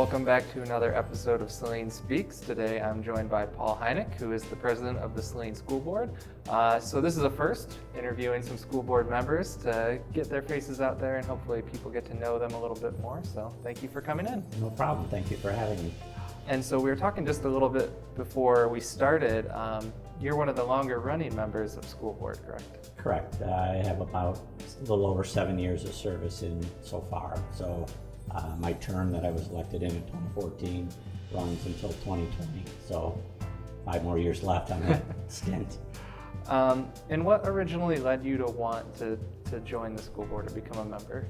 Welcome back to another episode of Saline Speaks. Today I'm joined by Paul Hynek, who is the president of the Saline School Board. So this is a first, interviewing some school board members to get their faces out there and hopefully people get to know them a little bit more. So thank you for coming in. No problem. Thank you for having me. And so we were talking just a little bit before we started. You're one of the longer running members of school board, correct? Correct. I have about a little over 7 years of service in so far. So my term that I was elected in 2014 runs until 2020. So 5 more years left on that stint. And what originally led you to want to join the school board or become a member?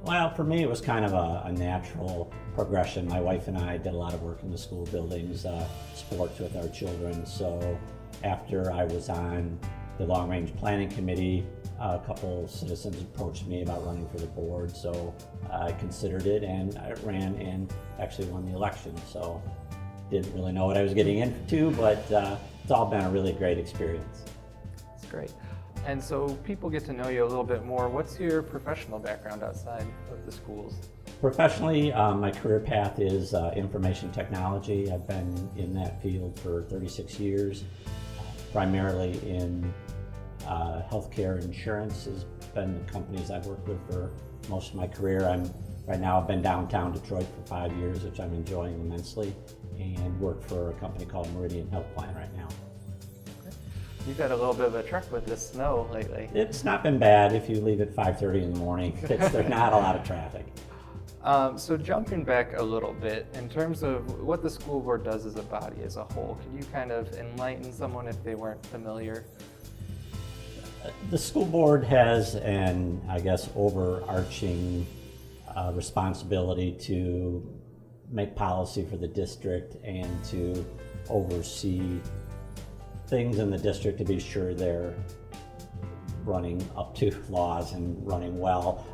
Well, for me, it was kind of a natural progression. My wife and I did a lot of work in the school buildings, sports with our children. So after I was on the long range planning committee, a couple citizens approached me about running for the board. So I considered it and I ran and actually won the election. So didn't really know what I was getting into, but it's all been a really great experience. That's great. And so people get to know you a little bit more. What's your professional background outside of the schools? Professionally, my career path is information technology. I've been in that field for 36 years, primarily in healthcare insurance has been the companies I've worked with for most of my career. Right now I've been downtown Detroit for 5 years, which I'm enjoying immensely, and work for a company called Meridian Health Plan right now. You've had a little bit of a trek with this snow lately. It's not been bad if you leave at 5:30 in the morning. There's not a lot of traffic. So jumping back a little bit, in terms of what the school board does as a body as a whole, can you kind of enlighten someone if they weren't familiar? The school board has an, I guess, overarching responsibility to make policy for the district and to oversee things in the district to be sure they're running up to laws and running well.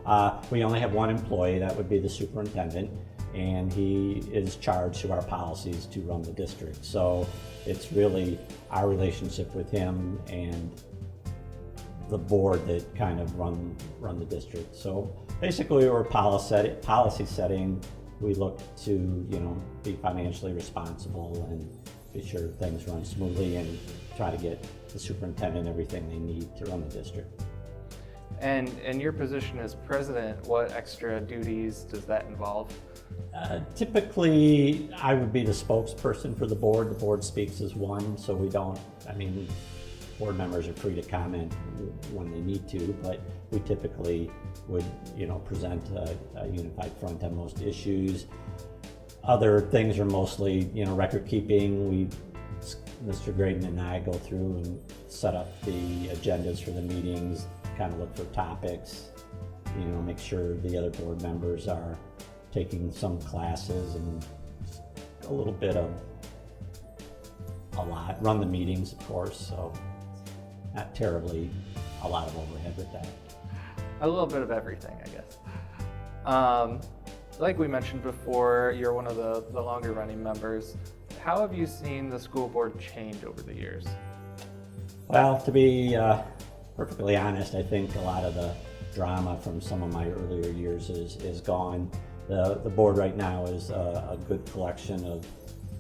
We only have one employee, that would be the superintendent, and he is charged through our policies to run the district. So it's really our relationship with him and the board that kind of run the district. So basically we're policy setting. We look to be financially responsible and be sure things run smoothly and try to get the superintendent everything they need to run the district. And in your position as president, what extra duties does that involve? Typically, I would be the spokesperson for the board. The board speaks as one, so we don't, board members are free to comment when they need to, but we typically would, present a unified front on most issues. Other things are mostly, record keeping. Mr. Graydon and I go through and set up the agendas for the meetings, kind of look for topics, make sure the other board members are taking some classes and a little bit of run the meetings, of course, so not terribly a lot of overhead with that. A little bit of everything, I guess. Like we mentioned before, you're one of the longer running members. How have you seen the school board change over the years? Well, to be perfectly honest, I think a lot of the drama from some of my earlier years is gone. The board right now is a good collection of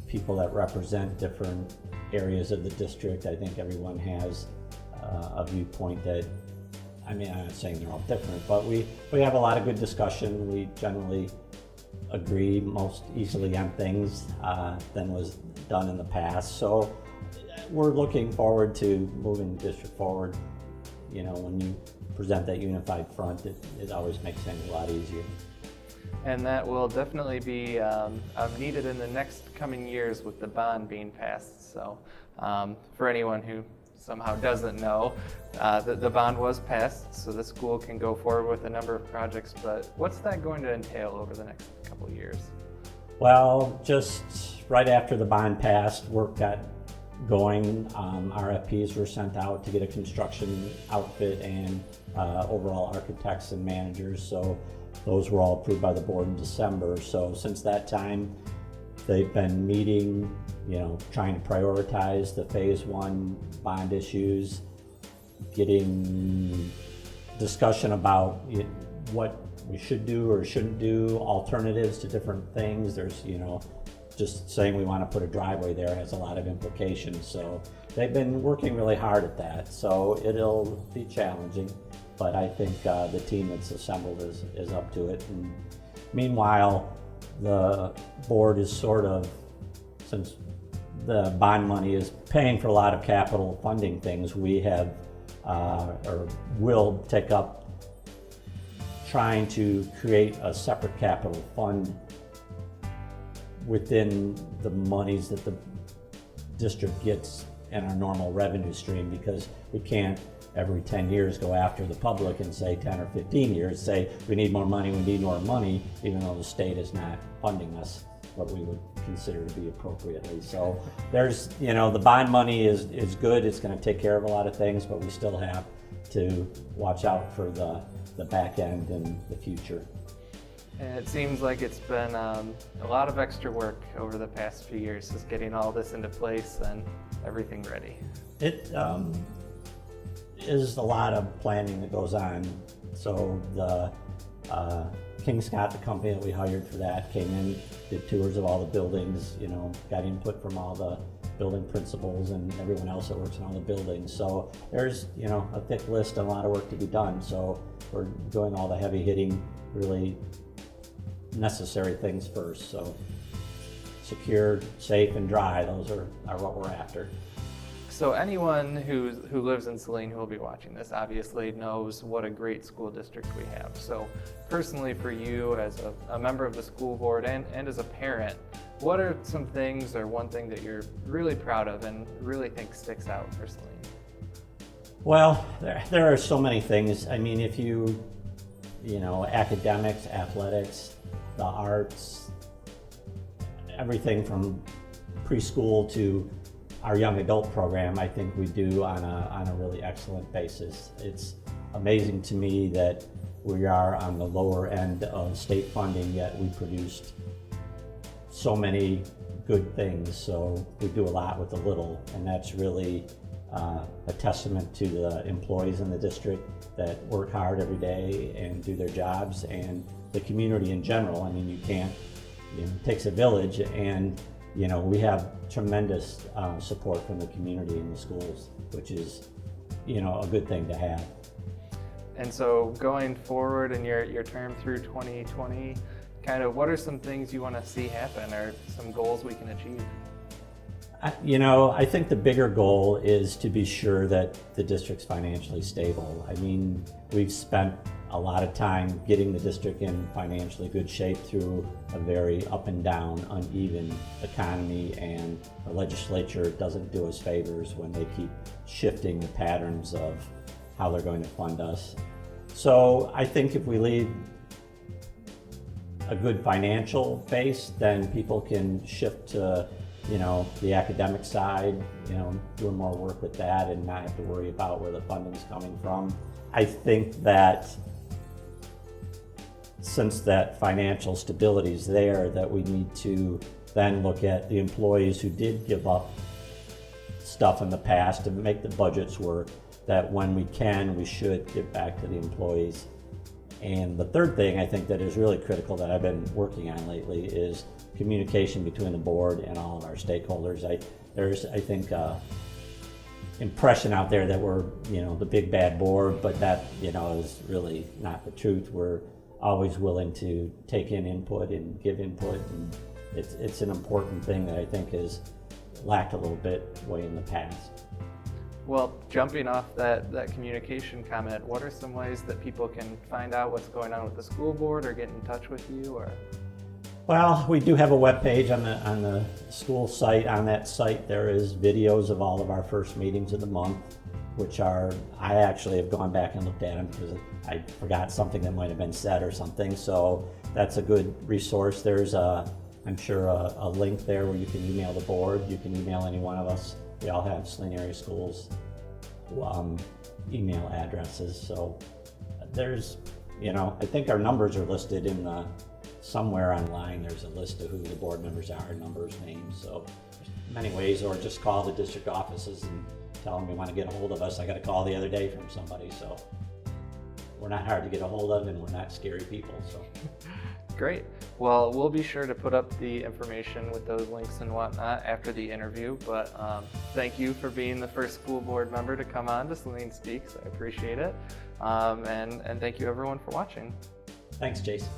people that represent different areas of the district. I think everyone has a viewpoint that, I'm not saying they're all different, but we have a lot of good discussion. We generally agree most easily on things than was done in the past. So we're looking forward to moving the district forward. When you present that unified front, it always makes things a lot easier. And that will definitely be needed in the next coming years with the bond being passed. So for anyone who somehow doesn't know, the bond was passed, so the school can go forward with a number of projects, but what's that going to entail over the next couple of years? Well, just right after the bond passed, work got going. RFPs were sent out to get a construction outfit and overall architects and managers, so those were all approved by the board in December. So since that time, they've been meeting, trying to prioritize the phase 1 bond issues, getting discussion about what we should do or shouldn't do, alternatives to different things. There's, just saying we want to put a driveway there has a lot of implications. So they've been working really hard at that. So it'll be challenging, but I think the team that's assembled is up to it. And meanwhile, the board is sort of, since the bond money is paying for a lot of capital funding things, we have or will take up trying to create a separate capital fund within the monies that the district gets in our normal revenue stream, because we can't every 10 years go after the public and say 10 or 15 years, say we need more money, even though the state is not funding us what we would consider to be appropriately. So there's, the bond money is good, it's going to take care of a lot of things, but we still have to watch out for the back end and the future. And it seems like it's been a lot of extra work over the past few years, just getting all this into place and everything ready. It is a lot of planning that goes on. So the King Scott, the company that we hired for that, came in, did tours of all the buildings, got input from all the building principals and everyone else that works in all the buildings. So there's, a thick list and a lot of work to be done. So we're doing all the heavy hitting, really necessary things first. So secure, safe, and dry, those are what we're after. So anyone who lives in Saline who will be watching this obviously knows what a great school district we have. So personally for you as a member of the school board and as a parent, what are some things or one thing that you're really proud of and really think sticks out for Saline? Well, there are so many things. I mean, if academics, athletics, the arts, everything from preschool to our young adult program, I think we do on a really excellent basis. It's amazing to me that we are on the lower end of state funding, yet we produced so many good things. So we do a lot with a little, and that's really a testament to the employees in the district that work hard every day and do their jobs, and the community in general. I mean, it takes a village, and we have tremendous support from the community and the schools, which is, a good thing to have. And so going forward in your term through 2020, kind of what are some things you want to see happen or some goals we can achieve? I think the bigger goal is to be sure that the district's financially stable. I mean, we've spent a lot of time getting the district in financially good shape through a very up and down, uneven economy, and the legislature doesn't do us favors when they keep shifting the patterns of how they're going to fund us. So I think if we leave a good financial base, then people can shift to the academic side, doing more work with that and not have to worry about where the funding's coming from. I think that since that financial stability is there, that we need to then look at the employees who did give up stuff in the past to make the budgets work, that when we can, we should give back to the employees. And the third thing I think that is really critical that I've been working on lately is communication between the board and all of our stakeholders. There's, I think, impression out there that we're, the big bad board, but that, is really not the truth. We're always willing to take in input and give input, and it's an important thing that I think has lacked a little bit way in the past. Well, jumping off that communication comment, what are some ways that people can find out what's going on with the school board or get in touch with you? Or well, we do have a web page on the school site. On that site, there is videos of all of our first meetings of the month, which I actually have gone back and looked at them because I forgot something that might have been said or something. So that's a good resource. There's I'm sure a link there where you can email the board. You can email any one of us. We all have Saline Area Schools email addresses. So there's, I think our numbers are listed in somewhere online. There's a list of who the board members are, numbers, names. So there's many ways, or just call the district offices and tell them you want to get a hold of us. I got a call the other day from somebody. So we're not hard to get a hold of, and we're not scary people. So. Great. Well, we'll be sure to put up the information with those links and whatnot after the interview, but thank you for being the first school board member to come on to Saline Speaks. I appreciate it. And thank you everyone for watching. Thanks, Jason.